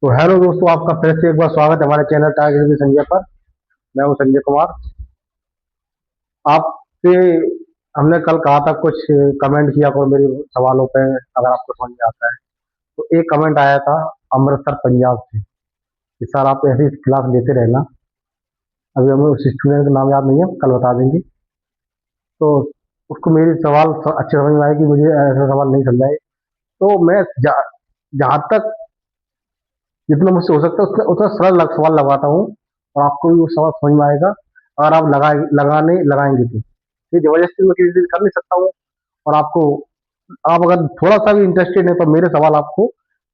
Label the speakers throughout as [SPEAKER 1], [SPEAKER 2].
[SPEAKER 1] तो हेलो दोस्तों, आपका फिर से एक बार स्वागत है हमारे चैनल टाइगर विद संजय पर। मैं हूं संजय कुमार। आपसे हमने कल कहा था, कुछ कमेंट किया करो मेरे सवालों पे अगर आपको समझ में आता है। तो एक कमेंट आया था अमृतसर पंजाब से कि सर आप ऐसी क्लास लेते रहना। अभी हमें उस स्टूडेंट का नाम याद नहीं है, कल बता देंगे। तो उसको मेरी सवाल अच्छे समझ में आए कि मुझे ऐसा सवाल नहीं समझाए। तो मैं जहाँ तक जितना मुझसे हो सकता है उतना उतना सरल सवाल लगाता हूँ, और आपको भी वो सवाल समझ में आएगा अगर आप लगाएंगे तो। ये जबरदस्ती मैं किसी से कर नहीं सकता हूँ। और आपको, आप अगर थोड़ा सा भी इंटरेस्टेड है तो मेरे सवाल आपको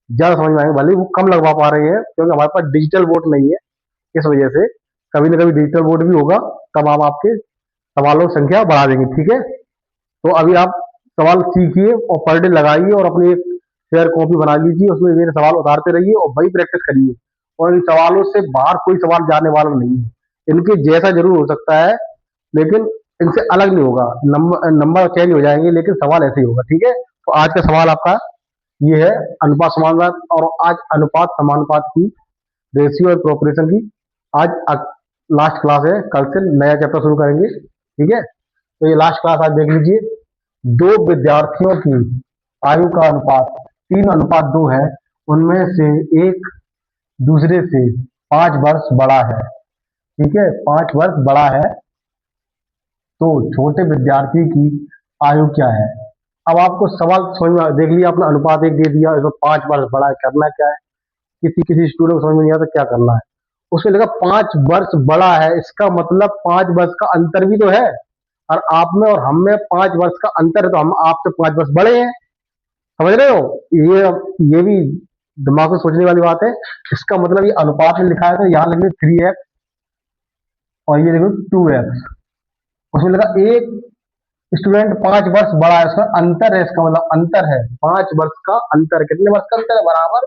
[SPEAKER 1] ज्यादा समझ में आएंगे, भले ही वो कम लगवा पा रहे हैं क्योंकि हमारे पास डिजिटल बोर्ड नहीं है। इस वजह से कभी ना कभी डिजिटल बोर्ड भी होगा, तब आप आपके सवालों की संख्या बढ़ा देंगे, ठीक है। तो अभी आप सवाल सीखिए और पर डे लगाइए और अपनी एक शेयर कॉपी बना लीजिए, उसमें मेरे सवाल उतारते रहिए और वही प्रैक्टिस करिए। और इन सवालों से बाहर कोई सवाल जाने वाला नहीं है। इनके जैसा जरूर हो सकता है, लेकिन इनसे अलग नहीं होगा। नंबर नंबर चेंज हो जाएंगे लेकिन सवाल ऐसे ही होगा, ठीक है। तो आज का सवाल आपका ये है, अनुपात समानुपात। और आज अनुपात समानुपात की रेशियो और प्रोपोर्शन की आज लास्ट क्लास है। कल से नया चैप्टर शुरू करेंगे, ठीक है। तो ये लास्ट क्लास आज देख लीजिए। दो विद्यार्थियों की आयु का अनुपात 3:2 है। उनमें से एक दूसरे से 5 वर्ष बड़ा है, ठीक है, 5 वर्ष बड़ा है। तो छोटे विद्यार्थी की आयु क्या है? अब आपको सवाल समझ में देख लिया आपने, अनुपात एक दे दिया, इसमें 5 वर्ष बड़ा है, करना क्या है? किसी किसी स्टूडेंट को समझ में नहीं आता क्या करना है। उसमें लिखा 5 वर्ष बड़ा है, इसका मतलब 5 वर्ष का अंतर भी तो है। और आप में और हम में 5 वर्ष का अंतर है, तो हम आपसे 5 वर्ष बड़े हैं। समझ रहे हो? ये भी दिमाग से सोचने वाली बात है। इसका मतलब ये अनुपात में लिखा है तो यहाँ लिखे 3x और ये लिखे 2x। उसमें लिखा एक स्टूडेंट 5 वर्ष बड़ा है, उसका अंतर है, इसका मतलब अंतर है 5 वर्ष का अंतर। कितने वर्ष का अंतर है? बराबर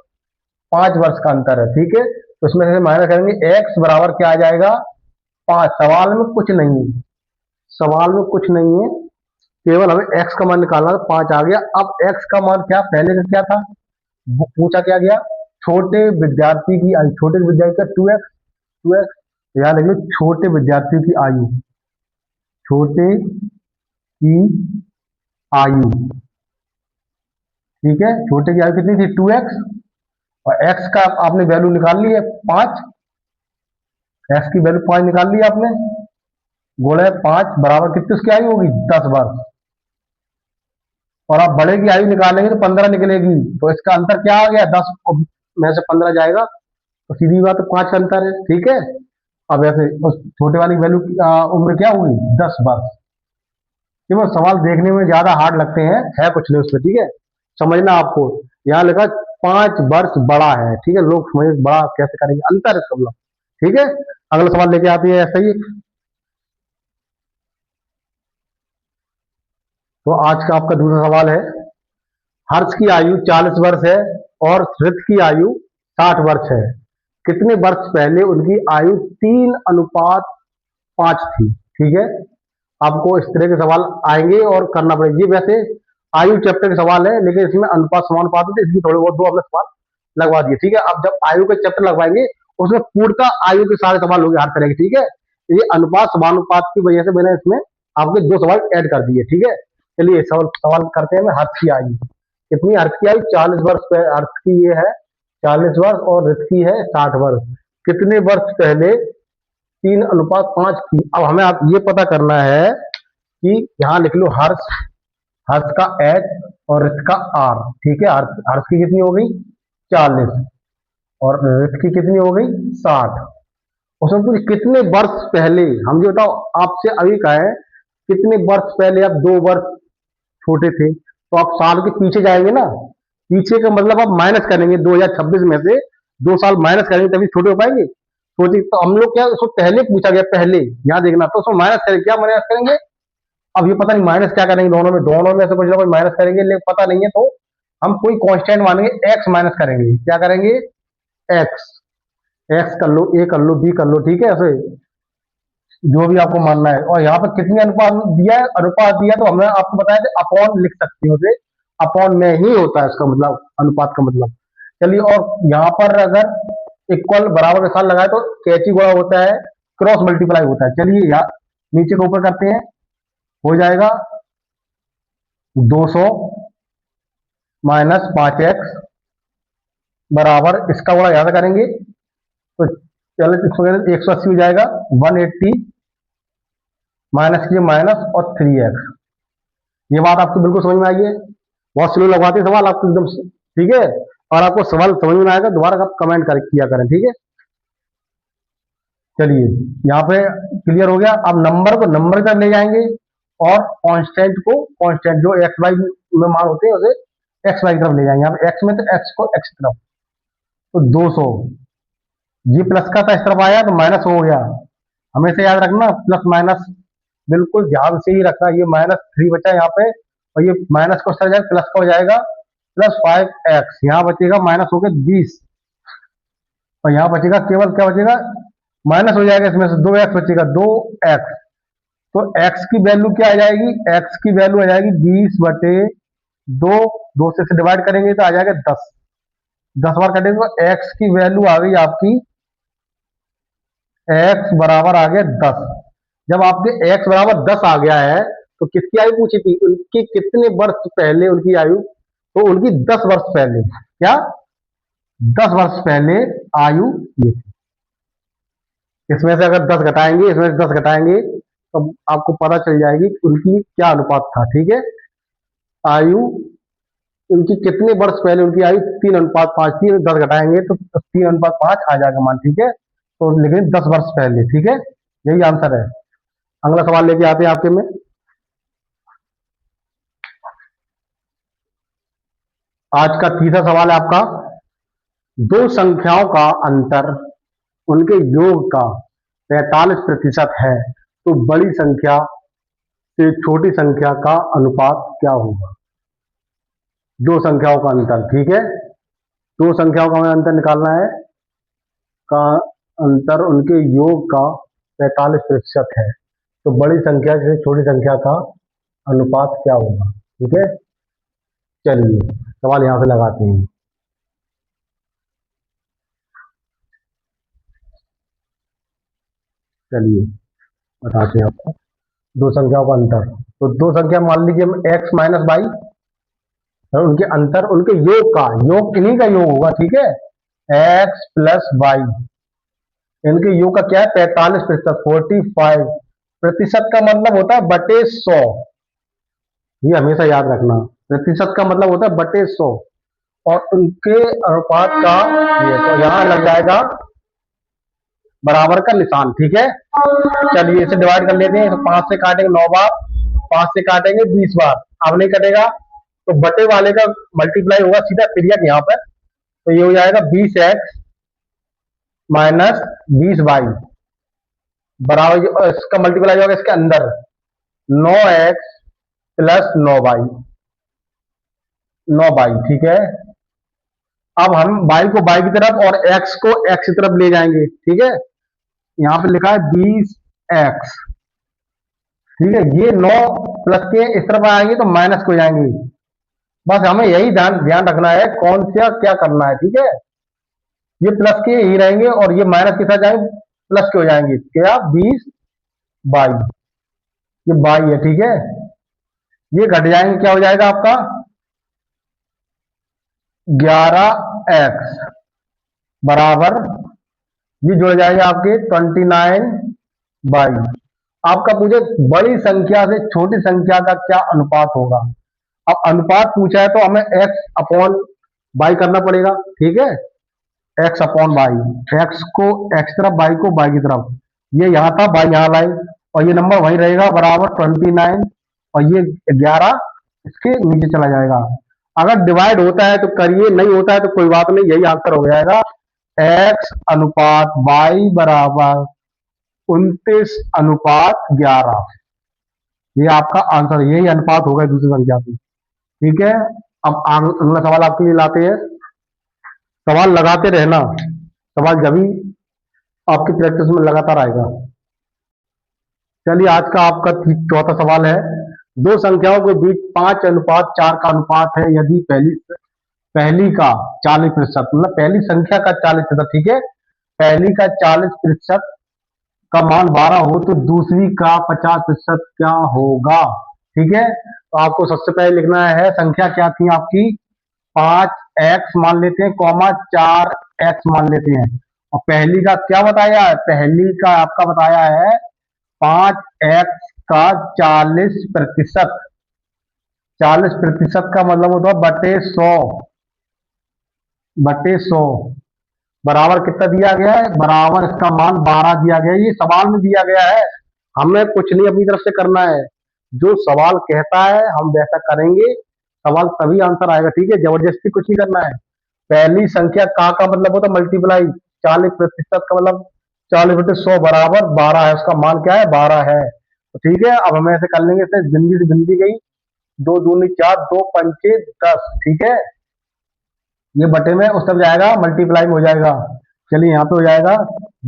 [SPEAKER 1] 5 वर्ष का अंतर है, ठीक है। तो इसमें से माइनस करेंगे, x बराबर क्या आ जाएगा? 5। सवाल में कुछ नहीं है, सवाल में कुछ नहीं है, केवल हमें x का मान निकालना था। 5 आ गया। अब x का मान क्या, पहले का क्या था, वो पूछा क्या गया? छोटे विद्यार्थी की आयु, छोटे विद्यार्थी का 2x। याद रखिए, छोटे विद्यार्थियों की आयु, छोटे की आयु, ठीक है। छोटे की आयु कितनी थी? 2x। और x का आपने वैल्यू निकाल ली है 5। x की वैल्यू 5 निकाल ली आपने, गुणे 5 बराबर कितनी उसकी आयु होगी? 10 वर्ष। और आप बड़े की आयु निकालेंगे तो 15 निकलेगी। तो इसका अंतर क्या आ गया? 10 में से 15 जाएगा, तो सीधी बात है 5 का अंतर है, ठीक है। अब ऐसे उस छोटे वाली वैल्यू की उम्र क्या होगी? 10 वर्ष। कि वो सवाल देखने में ज्यादा हार्ड लगते हैं, है कुछ नहीं उसमें, ठीक है। समझना आपको, यहाँ लिखा 5 वर्ष बड़ा है, ठीक है। लोग समझ बड़ा कैसे करेंगे, अंतर है सब लोग, ठीक है। अगला सवाल लेके आती है ऐसा ही। तो आज का आपका दूसरा सवाल है, हर्ष की आयु 40 वर्ष है और ऋत की आयु 60 वर्ष है। कितने वर्ष पहले उनकी आयु 3:5 थी, ठीक है। आपको इस तरह के सवाल आएंगे और करना पड़ेगा। ये वैसे आयु चैप्टर के सवाल है, लेकिन इसमें अनुपात समानुपात है, तो इसलिए थोड़े बहुत दो हमने सवाल लगवा दिए, ठीक है। अब जब आयु के चैप्टर लगवाएंगे उसमें पूर्णतः आयु के सारे सवाल होंगे हर तरह के, ठीक है। ये अनुपात समानुपात की वजह से मैंने इसमें आपके दो सवाल ऐड कर दिए, ठीक है। चलिए सवाल सवाल करते हैं। हर्ष की आयु कितनी? हर्ष की आयु 40 वर्ष पे, हर्ष की ये है 40 वर्ष और ऋत की है 60 वर्ष। कितने वर्ष पहले 3:5 थी? अब हमें आप ये पता करना है कि यहाँ लिख लो हर्ष, हर्ष का एच और ऋत का आर, ठीक है। हर्ष हर्ष की कितनी हो गई? 40 और ऋत की कितनी हो गई? 60। उसमें पूछ कितने वर्ष पहले, हम जो बताओ आपसे अभी का है कितने वर्ष पहले आप 2 वर्ष छोटे थे, तो आप साल के पीछे जाएंगे ना। पीछे का मतलब आप माइनस करेंगे, 2026 में से 2 साल माइनस करेंगे तभी छोटे हो पाएंगे। सोचिए, तो हम लोग क्या, उसको पहले पूछा गया, पहले यहाँ देखना, तो उसमें माइनस करेंगे, क्या माइनस करेंगे? अब ये पता नहीं माइनस क्या करेंगे, दोनों में से कुछ ना कुछ माइनस करेंगे, लेकिन पता नहीं है। तो हम कोई कांस्टेंट मानेंगे, एक्स माइनस करेंगे। क्या करेंगे? एक्स। एक्स कर लो, ए कर लो, बी कर लो, ठीक है। ऐसे जो भी आपको मानना है। और यहाँ पर कितनी अनुपात दिया है? अनुपात दिया तो हमने आपको बताया था अपॉन लिख सकते हो, उसे अपॉन में ही होता है उसका मतलब, अनुपात का मतलब। चलिए, और यहाँ पर अगर इक्वल बराबर के साथ लगाए तो कैची गुणा होता है, क्रॉस मल्टीप्लाई होता है। चलिए यहाँ नीचे को ऊपर करते हैं, हो जाएगा 200 माइनस 5x बराबर इसका गुणा याद करेंगे तो चलो 180 हो जाएगा, 180 माइनस की माइनस और 3x। ये बात आपको बिल्कुल समझ में आई है? बहुत स्लो लगवाते हैं सवाल आपको एकदम ठीक है। और आपको सवाल समझ में आएगा दोबारा आप कमेंट कर किया करें, ठीक है। चलिए यहाँ पे क्लियर हो गया। अब नंबर को नंबर की तरफ ले जाएंगे और कांस्टेंट को कांस्टेंट जो एक्स वाई में मान होते हैं उसे एक्स वाई की तरफ ले जाएंगे। यहाँ पे एक्स में तो एक्स को एक्स की तरफ, तो 200 ये प्लस का था, इस तरफ आया तो माइनस हो गया। हमेशा याद रखना प्लस माइनस बिल्कुल ध्यान से ही रखना। ये -3 बचा यहाँ पे और ये माइनस को जाएगा प्लस का हो जाएगा प्लस 5x। यहाँ बचेगा माइनस हो गया 20 और यहाँ बचेगा केवल क्या बचेगा, माइनस हो जाएगा, इसमें से 2x बचेगा 2x। तो x की वैल्यू क्या आ जाएगी, x की वैल्यू आ जाएगी 20/2। 2 से डिवाइड करेंगे तो आ जाएगा 10। 10 बार कटेंगे तो x की वैल्यू आ गई आपकी, x बराबर आ गया 10। जब आपके x बराबर 10 आ गया है तो किसकी आयु पूछी थी, उनकी कितने वर्ष पहले उनकी आयु, तो उनकी 10 वर्ष पहले, क्या 10 वर्ष पहले आयु ये थी। इसमें से अगर 10 घटाएंगे, इसमें से 10 घटाएंगे तो आपको पता चल जाएगी कि उनकी क्या अनुपात था, ठीक है। आयु उनकी कितने वर्ष पहले उनकी आयु 3:5 थी, 10 घटाएंगे तो 3:5 आ जाएगा मान, ठीक है। तो लेकिन 10 वर्ष पहले, ठीक है, यही आंसर है। अगला सवाल लेके आते हैं आपके में। आज का तीसरा सवाल है आपका, दो संख्याओं का अंतर उनके योग का 45% है तो बड़ी संख्या से छोटी संख्या का अनुपात क्या होगा। दो संख्याओं का अंतर, ठीक है, दो संख्याओं का हमें अंतर निकालना है, का अंतर उनके योग का 45% है तो बड़ी संख्या से छोटी संख्या का अनुपात क्या होगा, ठीक है। चलिए सवाल यहां से लगाते हैं। चलिए बताते हैं आपको दो संख्याओं का अंतर। तो दो संख्या मान लीजिए x माइनस वाई, और उनके अंतर उनके योग का, योग इन्हीं का योग होगा, ठीक है, x प्लस वाई। इनके योग का क्या है 45%, 45%। का मतलब होता है बटे 100, ये हमेशा याद रखना। प्रतिशत का मतलब होता है बटे 100 और उनके अनुपात का ये, तो यहाँ लग जाएगा बराबर का निशान, ठीक है। चलिए इसे डिवाइड कर लेते हैं, तो 5 से काटेंगे 9 बार, 5 से काटेंगे 20 बार, अब नहीं कटेगा तो बटे वाले का मल्टीप्लाई होगा सीधा तिर्यक यहाँ पर, तो ये हो जाएगा 20x माइनस 20y बराबर इसका मल्टीप्लाई होगा इसके अंदर 9x प्लस 9y, ठीक है। अब हम y को y की तरफ और x को x की तरफ ले जाएंगे, ठीक है। यहाँ पे लिखा है 20x, ठीक है। ये 9 प्लस के इस तरफ आएंगे तो माइनस को जाएंगे, बस हमें यही ध्यान रखना है कौन सा क्या करना है, ठीक है। ये प्लस के ही रहेंगे और ये माइनस के साथ जाएंगे प्लस के हो जाएंगे, क्या 20y, ये y है, ठीक है। ये घट जाएंगे, क्या हो जाएगा आपका 11x बराबर, ये जुड़ जाएगा आपके 29y। आपका पूछे बड़ी संख्या से छोटी संख्या का क्या अनुपात होगा। अब अनुपात पूछा है तो हमें x अपॉन y करना पड़ेगा, ठीक है, x अपॉन y, x को x तरफ, y को y की तरफ, ये यहाँ था y यहाँ लाई और ये नंबर वही रहेगा बराबर 29 और ये 11 इसके नीचे चला जाएगा। अगर डिवाइड होता है तो करिए, नहीं होता है तो कोई बात नहीं, यही आंसर हो जाएगा x अनुपात y बराबर 29:11। ये आपका आंसर, यही अनुपात होगा दूसरी संख्या से, ठीक है। अब अगला सवाल आपके लिए लाते हैं। सवाल लगाते रहना, सवाल जब भी आपकी प्रैक्टिस में लगातार आएगा। चलिए आज का आपका चौथा सवाल है, दो संख्याओं के बीच 5:4 का अनुपात है यदि पहली पहली का 40%, मतलब पहली संख्या का 40%, ठीक है। पहली का 40% का मान 12 हो तो दूसरी का 50% क्या होगा, ठीक है। तो आपको सबसे पहले लिखना है, संख्या क्या थी आपकी, 5x मान लेते हैं, कॉमा 4x मान लेते हैं। और पहली का क्या बताया है, पहली का आपका बताया है 5x का 40%। 40% का मतलब होता है बटे 100, बटे 100 बराबर कितना दिया गया है, बराबर इसका मान 12 दिया गया है। ये सवाल में दिया गया है, हमें कुछ नहीं अपनी तरफ से करना है, जो सवाल कहता है हम वैसा करेंगे, सवाल तभी आंसर आएगा, ठीक है। जबरदस्ती कुछ नहीं करना है। पहली संख्या का मतलब होता है मल्टीप्लाई, 40% का मतलब 40/100 बराबर 12 है, उसका मान क्या है, 12 है। तो ठीक है, अब हम ऐसे कर लेंगे, इसे गिनती से गिनती गई, 2 दूनी 4, 2 पंचे 10, ठीक है। ये बटे में उस तरफ जाएगा, मल्टीप्लाई में हो जाएगा। चलिए यहाँ पे हो जाएगा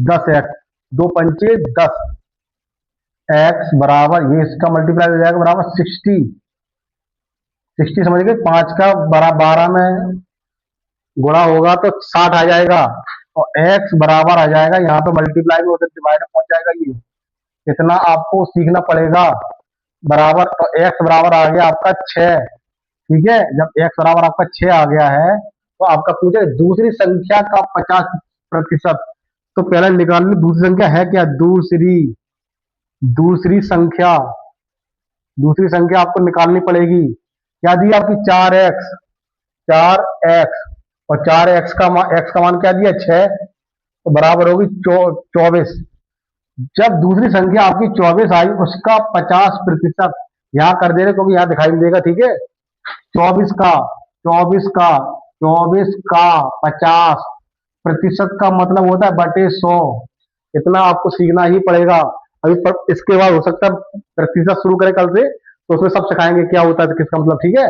[SPEAKER 1] 10x, 2 पंचे 10, एक्स बराबर, ये इसका मल्टीप्लाई हो जाएगा बराबर 60। 60 समझ गए, 5 का बरा 12 में गुणा होगा तो 60 आ जाएगा, और एक्स बराबर आ जाएगा, यहाँ पे मल्टीप्लाई में उधर डिवाइड में पहुंच जाएगा। ये इतना आपको सीखना पड़ेगा। बराबर, तो एक्स बराबर आ गया आपका 6, ठीक है। जब एक्स बराबर आपका 6 आ गया है, तो आपका पूछे दूसरी संख्या का 50%। तो पहले निकाल लो दूसरी संख्या है क्या, दूसरी दूसरी संख्या, दूसरी संख्या आपको निकालनी पड़ेगी। क्या दी आपकी, 4x, 4x, और 4x का मान क्या दिया, 6, तो बराबर होगी 24। जब दूसरी संख्या आपकी 24 आई, उसका 50% यहाँ कर दे रहे, क्योंकि यहाँ दिखाई नहीं देगा, ठीक है। 24 का 24 का 24 का 50% का मतलब होता है बटे 100। इतना आपको सीखना ही पड़ेगा। अभी इसके बाद हो सकता है प्रतिशत शुरू करें कल से, तो उसमें सब सिखाएंगे क्या होता है, किसका मतलब, ठीक है।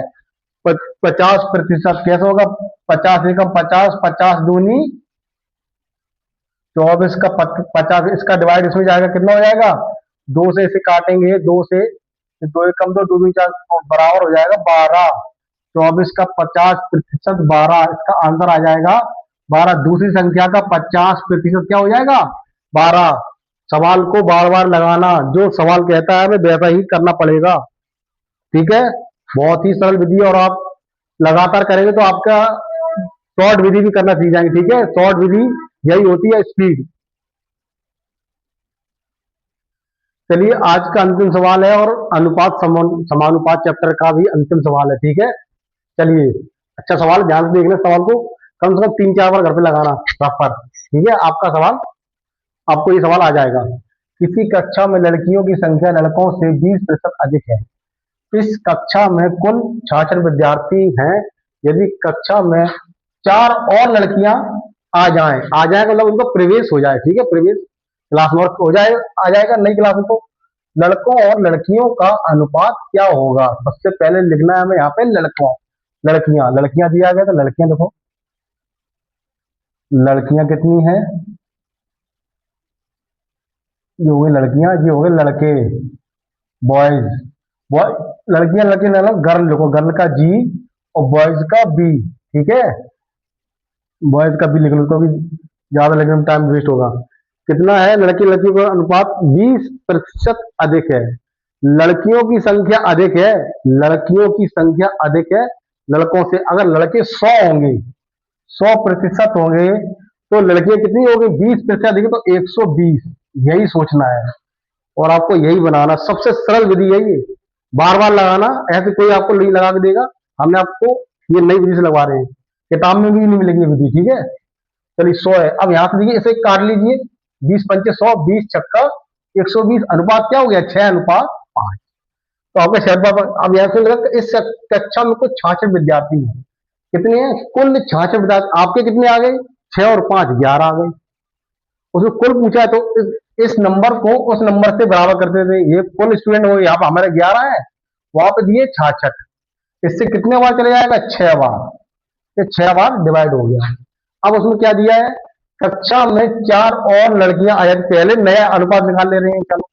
[SPEAKER 1] 50% कैसे होगा, 50 एकम 50, 50 दूनी 24 का 50, इसका डिवाइड इसमें जाएगा, कितना हो जाएगा, 2 से इसे काटेंगे, 2 से, 2 एकम 2, 2 दूनी 4, बराबर हो जाएगा 12। 24 का 50% 12, इसका आंसर आ जाएगा 12। दूसरी संख्या का 50% क्या हो जाएगा, 12। सवाल को बार बार लगाना, जो सवाल कहता है हमें वैसा ही करना पड़ेगा, ठीक है। बहुत ही सरल विधि, और आप लगातार करेंगे तो आपका शॉर्ट विधि भी करना सीख जाएंगे, ठीक है। शॉर्ट विधि यही होती है, स्पीड। चलिए आज का अंतिम सवाल है, और अनुपात समानुपात चैप्टर का भी अंतिम सवाल है, ठीक है। चलिए, अच्छा सवाल, ध्यान से देखना सवाल को, कम से कम 3-4 बार घर पे लगाना प्रॉपर, ठीक है। आपका सवाल, आपको ये सवाल आ जाएगा। किसी कक्षा में लड़कियों की संख्या लड़कों से 20% अधिक है, इस कक्षा में कुल 66 विद्यार्थी हैं। यदि कक्षा में 4 और लड़कियां आ जाए मतलब उनका प्रवेश हो जाए, ठीक है, प्रवेश क्लास में हो जाए, आ जाएगा नई क्लास में, तो लड़कों और लड़कियों का अनुपात क्या होगा। सबसे पहले लिखना है हमें यहाँ पे लड़कों, लड़कियां, लड़कियां दिया गया, तो लड़कियां देखो, लड़कियां कितनी हैं, ये हो गई लड़कियां, ये हो गए लड़के, बॉयज, बॉय, लड़कियां लड़के ना, गर्ल लिखो, गर्ल का जी और बॉयज का बी, ठीक है। बॉयज का बी लिख लो, तो अभी ज्यादा लिखने में टाइम वेस्ट होगा। कितना है, लड़की लड़की का अनुपात 20% अधिक है। लड़कियों की संख्या अधिक है, लड़कियों की संख्या अधिक है लड़कों से। अगर लड़के 100 होंगे, 100% होंगे, तो लड़कियां कितनी होगी, 20% अधिक है, तो 120। यही सोचना है, और आपको यही बनाना, सबसे सरल विधि यही है। बार बार लगाना, ऐसे कोई आपको नहीं लगा के देगा, हमने आपको ये नई विधि से लगवा रहे हैं, किताब में भी नहीं मिलेगी ये विधि, ठीक है। चलिए 100 है, अब यहाँ से देखिए, इसे काट लीजिए, 20 पंचे 100, 20 छक्का 120, अनुपात क्या हो गया, 6:5। तो आपका शर्त, अब यहाँ से लगा इस कक्षा में कुछ 66 विद्यार्थी हैं। कितने हैं, कुल 66 विद्यार्थी। आपके कितने आ गए, 6 और 5 11 आ गए। उसमें कुल पूछा है, तो इस नंबर को उस नंबर से बराबर करते थे। ये कुल स्टूडेंट हो गए, यहाँ पे हमारे 11 है, वहां पे दिए 66। इससे कितने बार चले जाएगा, 6 बार, ये 6 बार डिवाइड हो गया। अब उसमें क्या दिया है, कक्षा में 4 और लड़कियां आ जाती। पहले नया अनुपात निकाल ले रहे हैं, चलो।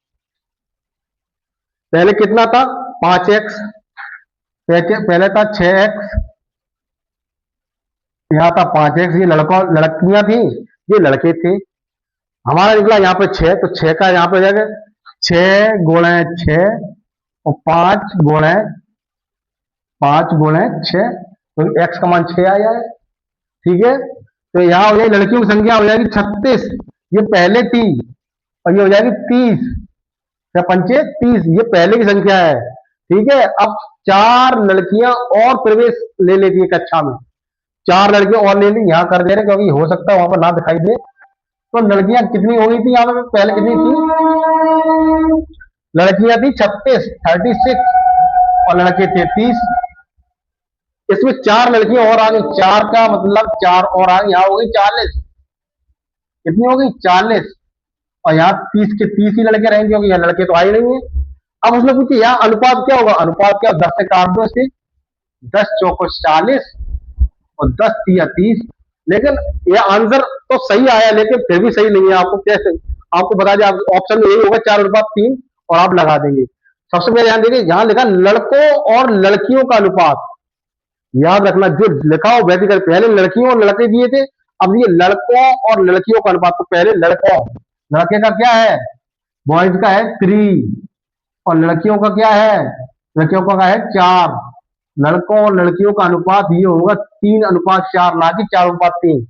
[SPEAKER 1] पहले कितना था, 5x, पहले था 6x, यहाँ था 5x, ये लड़कियां थी, ये लड़के थे। हमारा निकला यहाँ पे 6, तो 6 का यहाँ पे हो जाएगा 6 × 6 और 5 × 6, तो x का मान 6 आया है। ठीक है, तो यहाँ हो जाएगी लड़कियों की संख्या हो जाएगी 36, ये पहले थी, और ये हो जाएगी 30, या पंचे 30, ये पहले की संख्या है। ठीक है, अब 4 लड़कियां और प्रवेश ले लेती है कक्षा में, 4 लड़कियां और ले ली, यहाँ कर दे रहे क्योंकि हो सकता है वहां पर ना दिखाई दे। तो लड़कियां कितनी हो गई थी यहाँ पे, पहले कितनी थी? लड़कियां थी 36 और लड़के थे 30। इसमें 4 लड़कियां और आ गई, 4 का मतलब 4 और आ गई, यहाँ हो गई 40। कितनी हो गई? 40। और यहाँ 30 के 30 ही लड़के रहेंगे क्योंकि यहाँ लड़के तो आ ही नहीं है। अब उसने पूछा यहाँ अनुपात क्या होगा? अनुपात क्या? 10 से काट दो इसे, 10 चौको 40 और 10 तिया 30। लेकिन ये आंसर तो सही आया, लेकिन फिर भी सही नहीं है। आपको कैसे, आपको बता दें, ऑप्शन में यही होगा 4:3, और आप लगा देंगे। सबसे पहले ध्यान देखिए, यहाँ लिखा लड़कों और लड़कियों का अनुपात। याद रखना, जो लिखा हो वैसे कर, पहले लड़कियों और लड़के दिए थे, अब ये लड़कों और लड़कियों का अनुपात। तो पहले लड़कों, लड़के का क्या है? बॉयज का है 3, और लड़कियों का क्या है? लड़कियों का है 4। लड़कों और लड़कियों का अनुपात ये होगा 3:4, ना कि 4:3।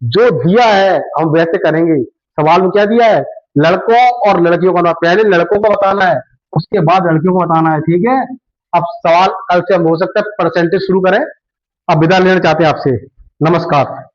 [SPEAKER 1] जो दिया है हम वैसे करेंगे। सवाल में क्या दिया है? लड़कों और लड़कियों का अनुपात, पहले लड़कों को बताना है, उसके बाद लड़कियों को बताना है। ठीक है, अब सवाल कल से हम हो सकता है परसेंटेज शुरू करें। अब विदा लेना चाहते हैं आपसे। नमस्कार।